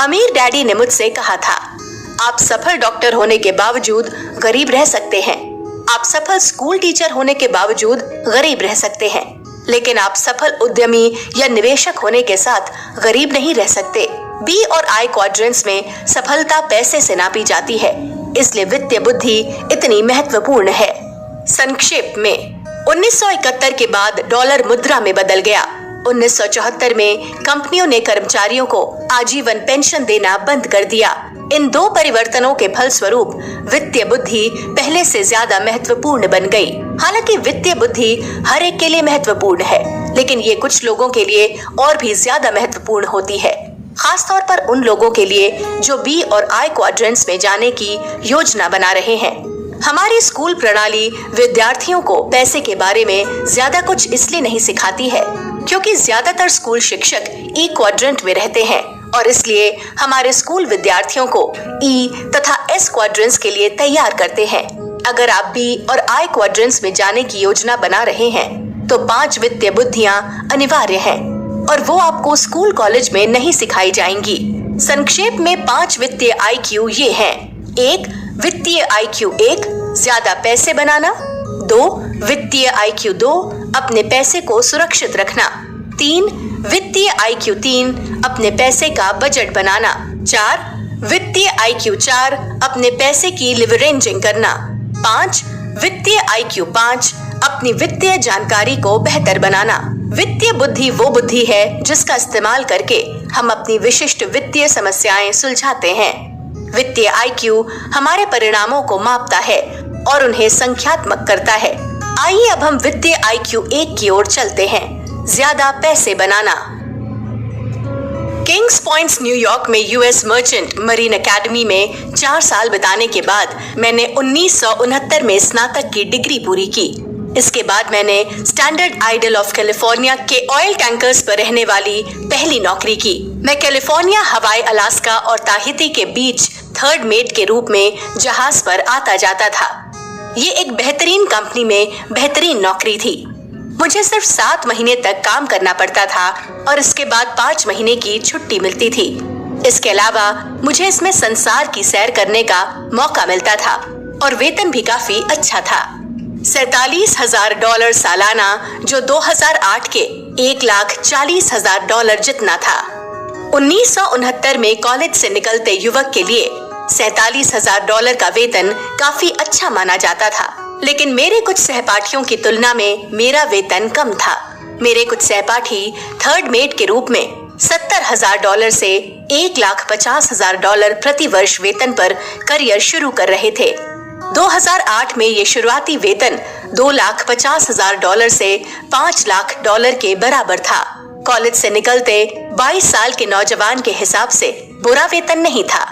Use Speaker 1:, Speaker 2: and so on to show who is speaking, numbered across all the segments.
Speaker 1: अमीर डैडी ने मुझसे कहा था, आप सफल डॉक्टर होने के बावजूद गरीब रह सकते हैं। आप सफल स्कूल टीचर होने के बावजूद गरीब रह सकते हैं, लेकिन आप सफल उद्यमी या निवेशक होने के साथ गरीब नहीं रह सकते। बी और आई क्वाड्रेंट्स में सफलता पैसे से नापी जाती है, इसलिए वित्तीय बुद्धि इतनी महत्वपूर्ण है। संक्षेप में 1971 के बाद डॉलर मुद्रा में बदल गया। 1974 में कंपनियों ने कर्मचारियों को आजीवन पेंशन देना बंद कर दिया। इन दो परिवर्तनों के फलस्वरूप वित्तीय बुद्धि पहले से ज्यादा महत्वपूर्ण बन गई। हालांकि वित्तीय बुद्धि हर एक के लिए महत्वपूर्ण है, लेकिन ये कुछ लोगों के लिए और भी ज्यादा महत्वपूर्ण होती है, खासतौर पर उन लोगों के लिए जो बी और आई क्वाड्रेंट्स में जाने की योजना बना रहे हैं। हमारी स्कूल प्रणाली विद्यार्थियों को पैसे के बारे में ज्यादा कुछ इसलिए नहीं सिखाती है क्योंकि ज्यादातर स्कूल शिक्षक ई क्वाड्रेंट में रहते हैं, और इसलिए हमारे स्कूल विद्यार्थियों को ई तथा एस क्वाड्रेंट्स के लिए तैयार करते हैं। अगर आप बी और आई क्वाड्रेंट्स में जाने की योजना बना रहे हैं तो 5 वित्तीय बुद्धियां अनिवार्य हैं, और वो आपको स्कूल कॉलेज में नहीं सिखाई जाएंगी। संक्षेप में 5 वित्तीय IQ ये हैं। 1. वित्तीय IQ 1, ज्यादा पैसे बनाना। 2. वित्तीय IQ 2, अपने पैसे को सुरक्षित रखना। 3. वित्तीय IQ 3, अपने पैसे का बजट बनाना। 4. वित्तीय IQ 4, अपने पैसे की लिवरेजिंग करना। 5. वित्तीय IQ 5, अपनी वित्तीय जानकारी को बेहतर बनाना। वित्तीय बुद्धि वो बुद्धि है जिसका इस्तेमाल करके हम अपनी विशिष्ट वित्तीय समस्याएं सुलझाते हैं। वित्तीय IQ हमारे परिणामों को मापता है और उन्हें संख्यात्मक करता है। आइए अब हम वित्तीय IQ 1 की ओर चलते हैं, ज्यादा पैसे बनाना। किंग्स पॉइंट न्यूयॉर्क में US मर्चेंट मरीन एकेडमी में 4 साल बिताने के बाद मैंने 1969 में स्नातक की डिग्री पूरी की। इसके बाद मैंने स्टैंडर्ड आइडल ऑफ कैलिफोर्निया के ऑयल टैंकर्स पर रहने वाली पहली नौकरी की। मैं कैलिफोर्निया, हवाई, अलास्का और ताहिती के बीच थर्ड मेट के रूप में जहाज पर आता जाता था। ये एक बेहतरीन कंपनी में बेहतरीन नौकरी थी। मुझे सिर्फ 7 महीने तक काम करना पड़ता था और इसके बाद 5 महीने की छुट्टी मिलती थी। इसके अलावा मुझे इसमें संसार की सैर करने का मौका मिलता था और वेतन भी काफी अच्छा था, $47,000 सालाना, जो 2008 के $1,40,000 जितना था। 1969 में कॉलेज से निकलते युवक के लिए $47,000 का वेतन काफी अच्छा माना जाता था, लेकिन मेरे कुछ सहपाठियों की तुलना में मेरा वेतन कम था। मेरे कुछ सहपाठी थर्ड मेट के रूप में $70,000 से $1,50,000 प्रति वर्ष वेतन पर करियर शुरू कर रहे थे। 2008 में ये शुरुआती वेतन $2,50,000 से $5,00,000 के बराबर था। कॉलेज से निकलते 22 साल के नौजवान के हिसाब से बुरा वेतन नहीं था।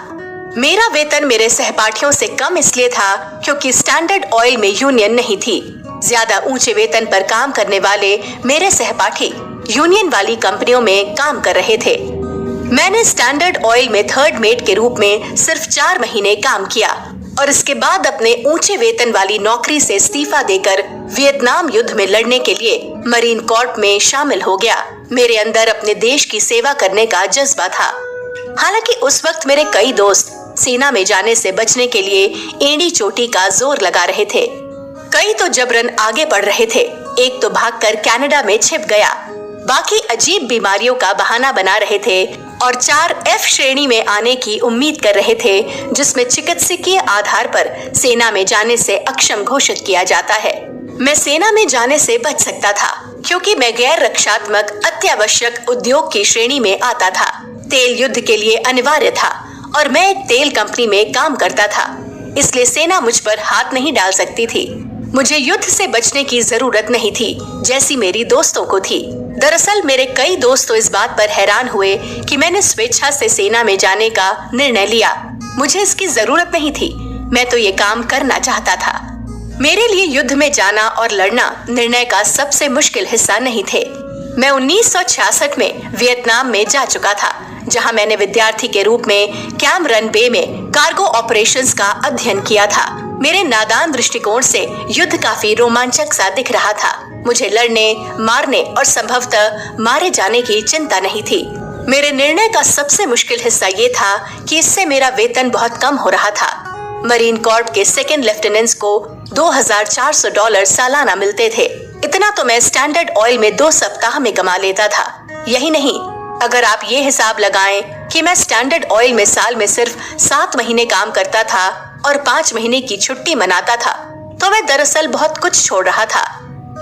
Speaker 1: मेरा वेतन मेरे सहपाठियों से कम इसलिए था क्योंकि स्टैंडर्ड ऑयल में यूनियन नहीं थी। ज्यादा ऊंचे वेतन पर काम करने वाले मेरे सहपाठी यूनियन वाली कंपनियों में काम कर रहे थे। मैंने स्टैंडर्ड ऑयल में थर्ड मेट के रूप में सिर्फ 4 महीने काम किया और इसके बाद अपने ऊंचे वेतन वाली नौकरी से इस्तीफा देकर वियतनाम युद्ध में लड़ने के लिए मरीन कॉर्प में शामिल हो गया। मेरे अंदर अपने देश की सेवा करने का जज्बा था। हालांकि उस वक्त मेरे कई दोस्त सेना में जाने से बचने के लिए एड़ी चोटी का जोर लगा रहे थे। कई तो जबरन आगे बढ़ रहे थे, एक तो भागकर कनाडा में छिप गया, बाकी अजीब बीमारियों का बहाना बना रहे थे और 4F श्रेणी में आने की उम्मीद कर रहे थे, जिसमें चिकित्सकीय आधार पर सेना में जाने से अक्षम घोषित किया जाता है। मैं सेना में जाने से बच सकता था क्योंकि मैं गैर रक्षात्मक अत्यावश्यक उद्योग की श्रेणी में आता था। तेल युद्ध के लिए अनिवार्य था और मैं एक तेल कंपनी में काम करता था, इसलिए सेना मुझ पर हाथ नहीं डाल सकती थी। मुझे युद्ध से बचने की जरूरत नहीं थी जैसी मेरी दोस्तों को थी। दरअसल मेरे कई दोस्त तो इस बात पर हैरान हुए कि मैंने स्वेच्छा से सेना में जाने का निर्णय लिया। मुझे इसकी जरूरत नहीं थी, मैं तो ये काम करना चाहता था। मेरे लिए युद्ध में जाना और लड़ना निर्णय का सबसे मुश्किल हिस्सा नहीं थे। मैं 1966 में वियतनाम में जा चुका था, जहां मैंने विद्यार्थी के रूप में कैम रन बे में कार्गो ऑपरेशंस का अध्ययन किया था। मेरे नादान दृष्टिकोण से युद्ध काफी रोमांचक सा दिख रहा था। मुझे लड़ने, मारने और संभवतः मारे जाने की चिंता नहीं थी। मेरे निर्णय का सबसे मुश्किल हिस्सा ये था कि इससे मेरा वेतन बहुत कम हो रहा था। मरीन कॉर्प के सेकंड लेफ्टिनेंट्स को $2,400 सालाना मिलते थे। इतना तो मैं स्टैंडर्ड ऑयल में 2 सप्ताह में कमा लेता था। यही नहीं, अगर आप ये हिसाब लगाएं कि मैं स्टैंडर्ड ऑयल में साल में सिर्फ 7 महीने काम करता था और 5 महीने की छुट्टी मनाता था, तो मैं दरअसल बहुत कुछ छोड़ रहा था।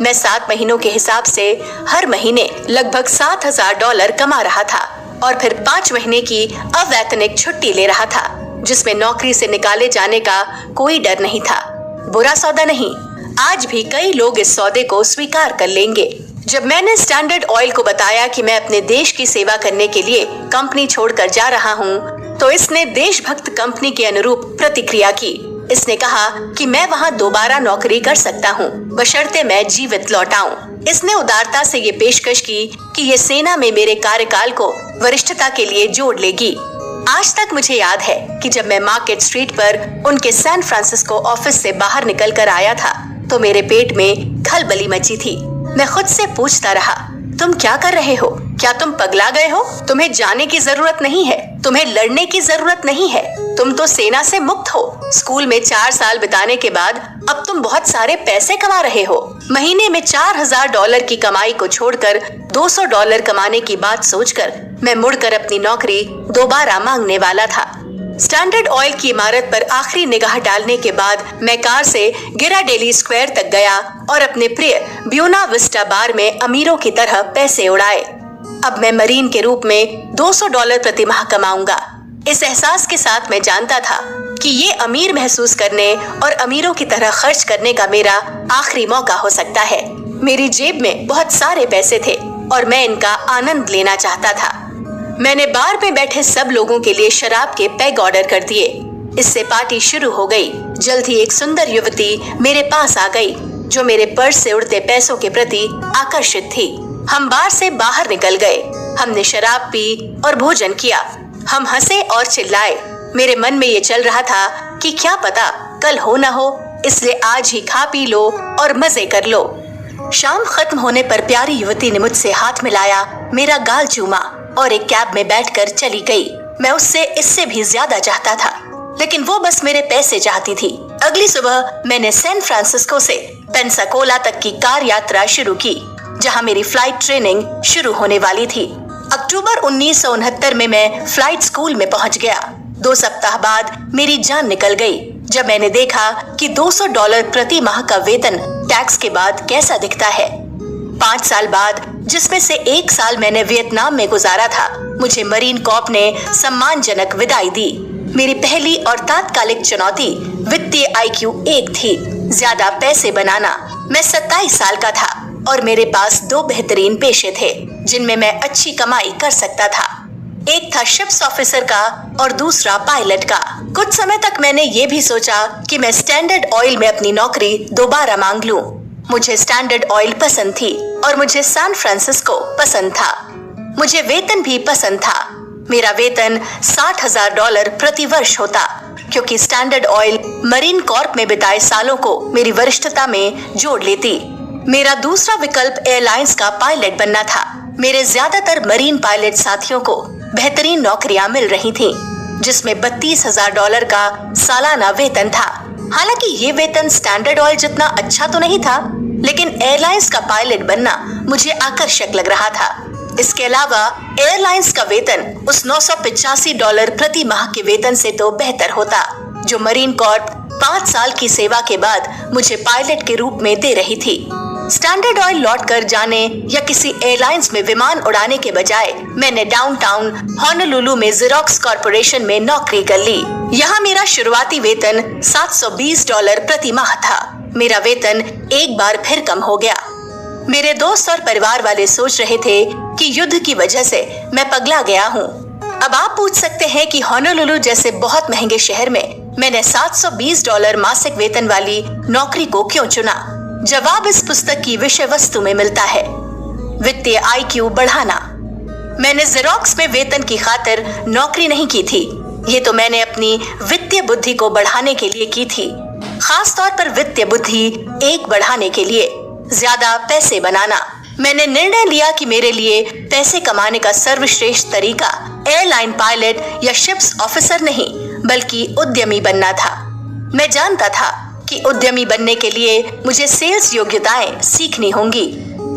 Speaker 1: मैं 7 महीनों के हिसाब से हर महीने लगभग $7,000 कमा रहा था और फिर 5 महीने की अवैतनिक छुट्टी ले रहा था, जिसमें नौकरी से निकाले जाने का कोई डर नहीं था। बुरा सौदा नहीं। आज भी कई लोग इस सौदे को स्वीकार कर लेंगे। जब मैंने स्टैंडर्ड ऑयल को बताया कि मैं अपने देश की सेवा करने के लिए कंपनी छोड़कर जा रहा हूँ, तो इसने देशभक्त कंपनी के अनुरूप प्रतिक्रिया की। इसने कहा कि मैं वहाँ दोबारा नौकरी कर सकता हूँ, बशर्ते मैं जीवित लौट आऊं। इसने उदारता से ये पेशकश की कि ये सेना में मेरे कार्यकाल को वरिष्ठता के लिए जोड़ लेगी। आज तक मुझे याद है कि जब मैं मार्केट स्ट्रीट पर उनके सैन फ्रांसिस्को ऑफिस से बाहर निकल कर आया था, तो मेरे पेट में खलबली मची थी। मैं खुद से पूछता रहा, तुम क्या कर रहे हो? क्या तुम पगला गए हो? तुम्हें जाने की जरूरत नहीं है, तुम्हें लड़ने की जरूरत नहीं है। तुम तो सेना से मुक्त हो। स्कूल में 4 साल बिताने के बाद अब तुम बहुत सारे पैसे कमा रहे हो। महीने में $4,000 की कमाई को छोड़कर $200 कमाने की बात सोचकर मैं मुड़कर अपनी नौकरी दोबारा मांगने वाला था। स्टैंडर्ड ऑयल की इमारत पर आखिरी निगाह डालने के बाद मैं कार से गिराडेली स्क्वायर तक गया और अपने प्रिय ब्यूना विस्टा बार में अमीरों की तरह पैसे उड़ाए। अब मैं मरीन के रूप में $200 प्रति माह कमाऊंगा। इस एहसास के साथ मैं जानता था कि ये अमीर महसूस करने और अमीरों की तरह खर्च करने का मेरा आखिरी मौका हो सकता है। मेरी जेब में बहुत सारे पैसे थे और मैं इनका आनंद लेना चाहता था। मैंने बार में बैठे सब लोगों के लिए शराब के पैग ऑर्डर कर दिए। इससे पार्टी शुरू हो गई। जल्द ही एक सुंदर युवती मेरे पास आ गई, जो मेरे पर्स से उड़ते पैसों के प्रति आकर्षित थी। हम बार से बाहर निकल गए। हमने शराब पी और भोजन किया। हम हंसे और चिल्लाए। मेरे मन में ये चल रहा था कि क्या पता कल हो न हो, इसलिए आज ही खा पी लो और मजे कर लो। शाम खत्म होने पर प्यारी युवती ने मुझसे हाथ मिलाया, मेरा गाल चूमा और एक कैब में बैठकर चली गई। मैं उससे इससे भी ज्यादा चाहता था, लेकिन वो बस मेरे पैसे चाहती थी। अगली सुबह मैंने सैन फ्रांसिस्को से पेंसाकोला तक की कार यात्रा शुरू की, जहां मेरी फ्लाइट ट्रेनिंग शुरू होने वाली थी। अक्टूबर 1969 में मैं फ्लाइट स्कूल में पहुंच गया। 2 सप्ताह बाद मेरी जान निकल गई जब मैंने देखा कि $200 प्रति माह का वेतन टैक्स के बाद कैसा दिखता है। 5 साल बाद, जिसमें से 1 साल मैंने वियतनाम में गुजारा था, मुझे मरीन कॉर्प ने सम्मानजनक विदाई दी। मेरी पहली और तात्कालिक चुनौती वित्तीय IQ 1 थी, ज्यादा पैसे बनाना। मैं 27 साल का था और मेरे पास 2 बेहतरीन पेशे थे जिनमें मैं अच्छी कमाई कर सकता था। एक था शिप्स ऑफिसर का और दूसरा पायलट का। कुछ समय तक मैंने ये भी सोचा कि मैं स्टैंडर्ड ऑयल में अपनी नौकरी दोबारा मांग लूं। मुझे स्टैंडर्ड ऑयल पसंद थी और मुझे सैन फ्रांसिस्को पसंद था। मुझे वेतन भी पसंद था। मेरा वेतन $60,000 प्रति वर्ष होता, क्योंकि स्टैंडर्ड ऑयल मरीन कॉर्प में बिताए सालों को मेरी वरिष्ठता में जोड़ लेती। मेरा दूसरा विकल्प एयरलाइंस का पायलट बनना था। मेरे ज्यादातर मरीन पायलट साथियों को बेहतरीन नौकरियां मिल रही थीं, जिसमें $32,000 का सालाना वेतन था। हालांकि ये वेतन स्टैंडर्ड ऑयल जितना अच्छा तो नहीं था, लेकिन एयरलाइंस का पायलट बनना मुझे आकर्षक लग रहा था। इसके अलावा एयरलाइंस का वेतन उस $985 प्रति माह के वेतन से तो बेहतर होता, जो मरीन कॉर्प 5 साल की सेवा के बाद मुझे पायलट के रूप में दे रही थी। स्टैंडर्ड ऑयल लौट कर जाने या किसी एयरलाइंस में विमान उड़ाने के बजाय मैंने डाउनटाउन होनोलुलु में जेरोक्स कॉर्पोरेशन में नौकरी कर ली। यहाँ मेरा शुरुआती वेतन $720 प्रति माह था। मेरा वेतन एक बार फिर कम हो गया। मेरे दोस्त और परिवार वाले सोच रहे थे कि युद्ध की वजह से मैं पगला गया हूँ। अब आप पूछ सकते हैं कि होनोलुलु जैसे बहुत महंगे शहर में मैंने $720 मासिक वेतन वाली नौकरी को क्यों चुना? जवाब इस पुस्तक की विषय वस्तु में मिलता है। वित्तीय IQ बढ़ाना। मैंने जेरोक्स में वेतन की खातिर नौकरी नहीं की थी। ये तो मैंने अपनी वित्तीय बुद्धि को बढ़ाने के लिए की थी, खास तौर पर वित्तीय बुद्धि 1 बढ़ाने के लिए, ज्यादा पैसे बनाना। मैंने निर्णय लिया कि मेरे लिए पैसे कमाने का सर्वश्रेष्ठ तरीका एयरलाइन पायलट या शिप्स ऑफिसर नहीं बल्कि उद्यमी बनना था। मैं जानता था कि उद्यमी बनने के लिए मुझे सेल्स योग्यताएं सीखनी होंगी।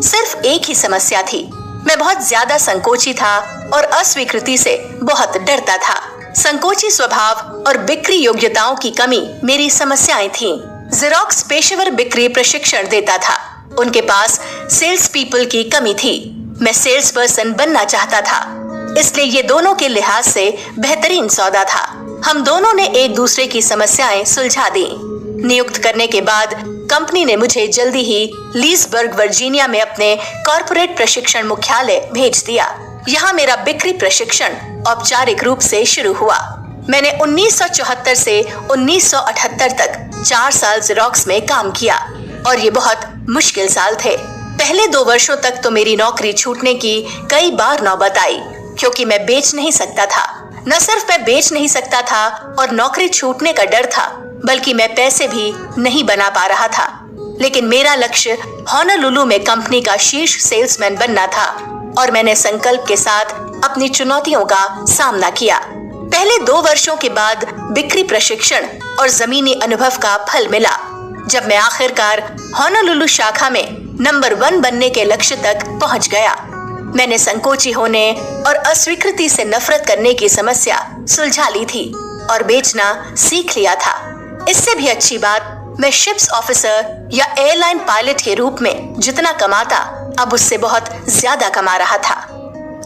Speaker 1: सिर्फ एक ही समस्या थी, मैं बहुत ज्यादा संकोची था और अस्वीकृति से बहुत डरता था। संकोची स्वभाव और बिक्री योग्यताओं की कमी मेरी समस्याएं थीं। जेरोक्स पेशेवर बिक्री प्रशिक्षण देता था, उनके पास सेल्स पीपल की कमी थी। मैं सेल्स पर्सन बनना चाहता था, इसलिए ये दोनों के लिहाज से बेहतरीन सौदा था। हम दोनों ने एक दूसरे की समस्याएं सुलझा दी। नियुक्त करने के बाद कंपनी ने मुझे जल्दी ही लीसबर्ग वर्जीनिया में अपने कॉर्पोरेट प्रशिक्षण मुख्यालय भेज दिया। यहाँ मेरा बिक्री प्रशिक्षण औपचारिक रूप से शुरू हुआ। मैंने 1974 से 1978 तक 4 साल जेरोक्स में काम किया और ये बहुत मुश्किल साल थे। पहले 2 वर्षों तक तो मेरी नौकरी छूटने की कई बार नौबत आई, क्योंकि मैं बेच नहीं सकता था। न सिर्फ मैं बेच नहीं सकता था और नौकरी छूटने का डर था, बल्कि मैं पैसे भी नहीं बना पा रहा था। लेकिन मेरा लक्ष्य होनोलुलु में कंपनी का शीर्ष सेल्समैन बनना था और मैंने संकल्प के साथ अपनी चुनौतियों का सामना किया। पहले 2 वर्षों के बाद बिक्री प्रशिक्षण और जमीनी अनुभव का फल मिला। जब मैं आखिरकार होनोलुलु शाखा में नंबर 1 बनने के लक्ष्य तक पहुंच गया, मैंने संकोची होने और अस्वीकृति से नफरत करने की समस्या सुलझा ली थी और बेचना सीख लिया था। इससे भी अच्छी बात, मैं शिप्स ऑफिसर या एयरलाइन पायलट के रूप में जितना कमाता, अब उससे बहुत ज्यादा कमा रहा था।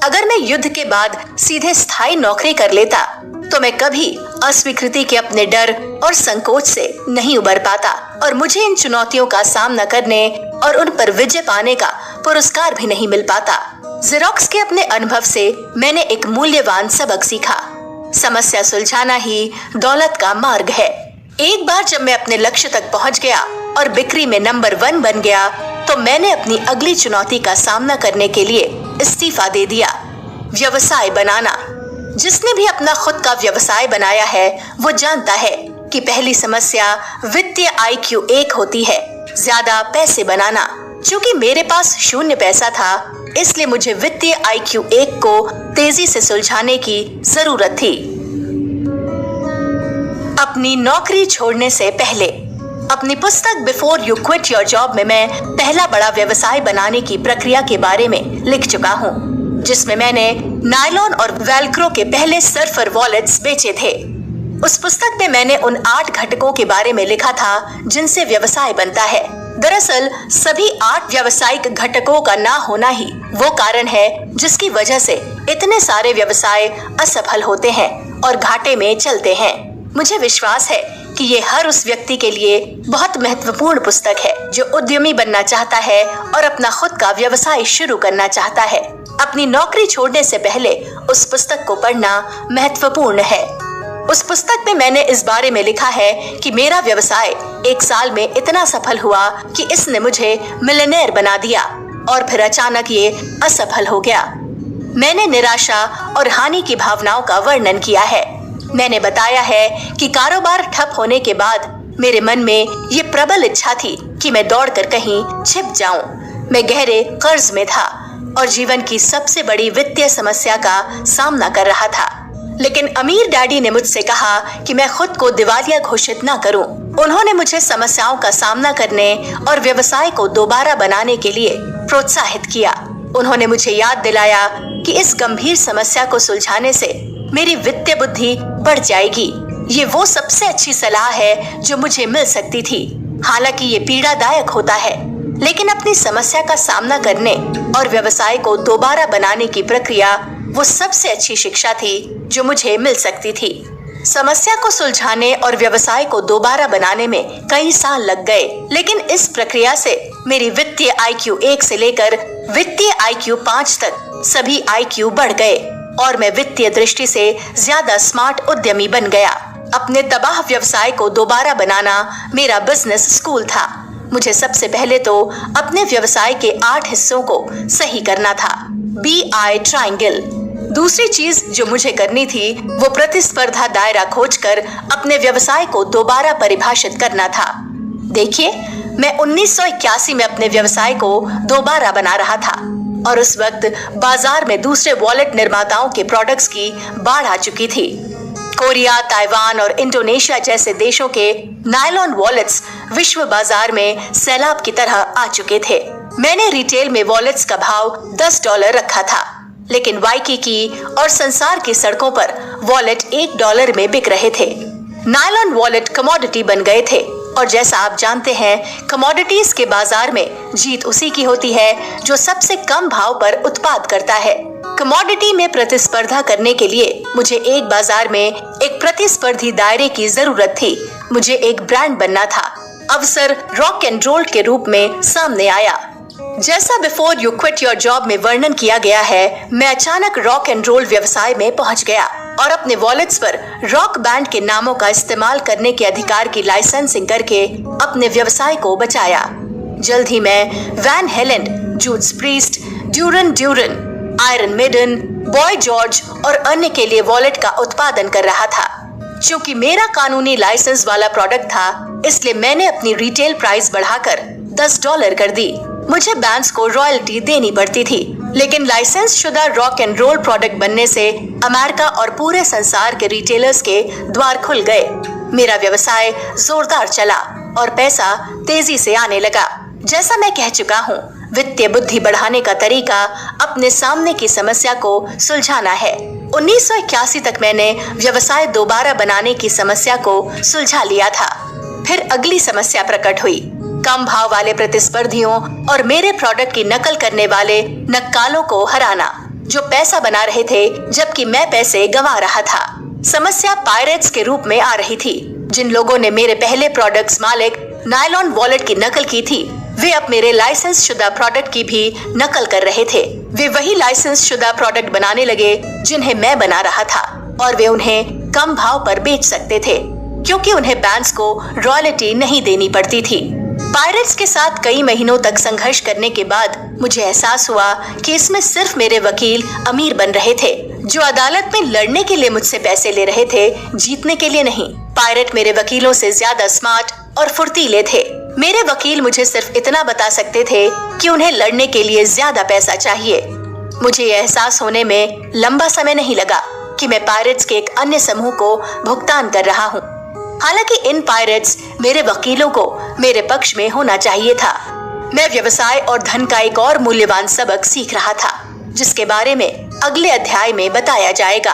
Speaker 1: अगर मैं युद्ध के बाद सीधे स्थायी नौकरी कर लेता, तो मैं कभी अस्वीकृति के अपने डर और संकोच से नहीं उबर पाता और मुझे इन चुनौतियों का सामना करने और उन पर विजय पाने का पुरस्कार भी नहीं मिल पाता। जेरोक्स के अपने अनुभव से मैंने एक मूल्यवान सबक सीखा। समस्या सुलझाना ही दौलत का मार्ग है। एक बार जब मैं अपने लक्ष्य तक पहुंच गया और बिक्री में नंबर 1 बन गया, तो मैंने अपनी अगली चुनौती का सामना करने के लिए इस्तीफा दे दिया। व्यवसाय बनाना। जिसने भी अपना खुद का व्यवसाय बनाया है, वो जानता है कि पहली समस्या वित्तीय IQ 1 होती है, ज्यादा पैसे बनाना। चूंकि मेरे पास 0 पैसा था, इसलिए मुझे वित्तीय IQ 1 को तेजी से सुलझाने की जरूरत थी। अपनी नौकरी छोड़ने से पहले। अपनी पुस्तक before you quit your job में मैं पहला बड़ा व्यवसाय बनाने की प्रक्रिया के बारे में लिख चुका हूँ, जिसमें मैंने नायलॉन और वेल्क्रो के पहले सर्फर वॉलेट्स बेचे थे। उस पुस्तक में मैंने उन 8 घटकों के बारे में लिखा था जिनसे व्यवसाय बनता है। दरअसल सभी 8 व्यावसायिक घटकों का ना होना ही वो कारण है जिसकी वजह से इतने सारे व्यवसाय असफल होते हैं और घाटे में चलते हैं। मुझे विश्वास है कि ये हर उस व्यक्ति के लिए बहुत महत्वपूर्ण पुस्तक है जो उद्यमी बनना चाहता है और अपना खुद का व्यवसाय शुरू करना चाहता है। अपनी नौकरी छोड़ने से पहले उस पुस्तक को पढ़ना महत्वपूर्ण है। उस पुस्तक में मैंने इस बारे में लिखा है कि मेरा व्यवसाय 1 साल में इतना सफल हुआ कि इसने मुझे मिलियनेयर बना दिया और फिर अचानक ये असफल हो गया। मैंने निराशा और हानि की भावनाओं का वर्णन किया है। मैंने बताया है कि कारोबार ठप होने के बाद मेरे मन में ये प्रबल इच्छा थी कि मैं दौड़कर कहीं छिप जाऊं। मैं गहरे कर्ज में था और जीवन की सबसे बड़ी वित्तीय समस्या का सामना कर रहा था। लेकिन अमीर डैडी ने मुझसे कहा कि मैं खुद को दिवालिया घोषित न करूं। उन्होंने मुझे समस्याओं का सामना करने और व्यवसाय को दोबारा बनाने के लिए प्रोत्साहित किया। उन्होंने मुझे याद दिलाया कि इस गंभीर समस्या को सुलझाने से मेरी वित्तीय बुद्धि बढ़ जाएगी। ये वो सबसे अच्छी सलाह है जो मुझे मिल सकती थी। हालांकि ये पीड़ादायक होता है, लेकिन अपनी समस्या का सामना करने और व्यवसाय को दोबारा बनाने की प्रक्रिया वो सबसे अच्छी शिक्षा थी जो मुझे मिल सकती थी। समस्या को सुलझाने और व्यवसाय को दोबारा बनाने में कई साल लग गए, लेकिन इस प्रक्रिया से मेरी वित्तीय IQ 1 से लेकर वित्तीय IQ 5 तक सभी IQ बढ़ गए और मैं वित्तीय दृष्टि से ज्यादा स्मार्ट उद्यमी बन गया। अपने तबाह व्यवसाय को दोबारा बनाना मेरा बिजनेस स्कूल था। मुझे सबसे पहले तो अपने व्यवसाय के 8 हिस्सों को सही करना था। BI triangle. दूसरी चीज जो मुझे करनी थी वो प्रतिस्पर्धा दायरा खोजकर अपने व्यवसाय को दोबारा परिभाषित करना था। देखिए, मैं 1981 में अपने व्यवसाय को दोबारा बना रहा था और उस वक्त बाजार में दूसरे वॉलेट निर्माताओं के प्रोडक्ट्स की बाढ़ आ चुकी थी। कोरिया, ताइवान और इंडोनेशिया जैसे देशों के नायलॉन वॉलेट्स विश्व बाजार में सैलाब की तरह आ चुके थे। मैंने रिटेल में वॉलेट्स का भाव $10 रखा था, लेकिन वाइकिकी और संसार की सड़कों पर वॉलेट $1 में बिक रहे थे। नायलॉन वॉलेट कमोडिटी बन गए थे और जैसा आप जानते हैं, कमोडिटीज के बाजार में जीत उसी की होती है जो सबसे कम भाव पर उत्पाद करता है। कमोडिटी में प्रतिस्पर्धा करने के लिए मुझे एक बाजार में एक प्रतिस्पर्धी दायरे की जरूरत थी। मुझे एक ब्रांड बनना था। अवसर रॉक एंड रोल के रूप में सामने आया। जैसा before you quit your job में वर्णन किया गया है, मैं अचानक रॉक एंड रोल व्यवसाय में पहुंच गया और अपने वॉलेट्स पर रॉक बैंड के नामों का इस्तेमाल करने के अधिकार की लाइसेंसिंग करके अपने व्यवसाय को बचाया। जल्द ही मैं Van Halen, Judas Priest, Duran, Iron Maiden, Boy George और अन्य के लिए वॉलेट का उत्पादन कर रहा था। चूंकि मेरा कानूनी लाइसेंस वाला प्रोडक्ट था, इसलिए मैंने अपनी रिटेल प्राइस बढ़ाकर $10 कर दी। मुझे बैंड्स को रॉयल्टी देनी पड़ती थी, लेकिन लाइसेंस शुदा रॉक एंड रोल प्रोडक्ट बनने से अमेरिका और पूरे संसार के रिटेलर्स के द्वार खुल गए। मेरा व्यवसाय जोरदार चला और पैसा तेजी से आने लगा। जैसा मैं कह चुका हूँ, वित्तीय बुद्धि बढ़ाने का तरीका अपने सामने की समस्या को सुलझाना है। 1981 तक मैंने व्यवसाय दोबारा बनाने की समस्या को सुलझा लिया था। फिर अगली समस्या प्रकट हुई। कम भाव वाले प्रतिस्पर्धियों और मेरे प्रोडक्ट की नकल करने वाले नक्कालों को हराना, जो पैसा बना रहे थे जबकि मैं पैसे गंवा रहा था। समस्या पायरेट्स के रूप में आ रही थी। जिन लोगों ने मेरे पहले प्रोडक्ट्स मालिक नायलॉन वॉलेट की नकल की थी, वे अब मेरे लाइसेंस शुदा प्रोडक्ट की भी नकल कर रहे थे। वे वही लाइसेंस शुदा प्रोडक्ट बनाने लगे जिन्हें मैं बना रहा था, और वे उन्हें कम भाव पर बेच सकते थे क्योंकि उन्हें बैंड्स को रॉयल्टी नहीं देनी पड़ती थी। पायरेट्स के साथ कई महीनों तक संघर्ष करने के बाद मुझे एहसास हुआ कि इसमें सिर्फ मेरे वकील अमीर बन रहे थे, जो अदालत में लड़ने के लिए मुझसे पैसे ले रहे थे, जीतने के लिए नहीं। पायरेट मेरे वकीलों से ज्यादा स्मार्ट और फुर्तीले थे। मेरे वकील मुझे सिर्फ इतना बता सकते थे कि उन्हें लड़ने के लिए ज्यादा पैसा चाहिए। मुझे यह एहसास होने में लंबा समय नहीं लगा कि मैं पायरेट्स के एक अन्य समूह को भुगतान कर रहा हूँ। हालांकि इन पायरेट्स मेरे वकीलों को मेरे पक्ष में होना चाहिए था। मैं व्यवसाय और धन का एक और मूल्यवान सबक सीख रहा था, जिसके बारे में अगले अध्याय में बताया जाएगा।